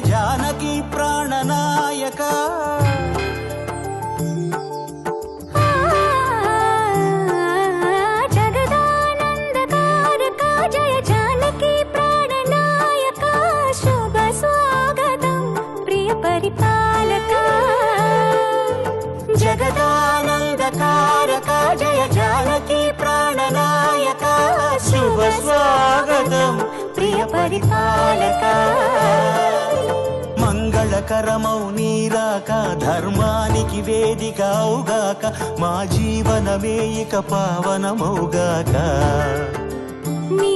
జానకి ప్రాణనాయక జగదానందకారక జయ జానకి ప్రాణనాయక శుభ స్వాగతం ప్రియ పరిపాలక జగదానందకారక జయ జానకి ప్రాణనాయక శుభ స్వాగతం ప్రియ పరిపాలక మంగళకరమౌ నీరాక ధర్మానికి వేదిక అవుగాక మా జీవనమే ఇక పావనమౌగాక నీ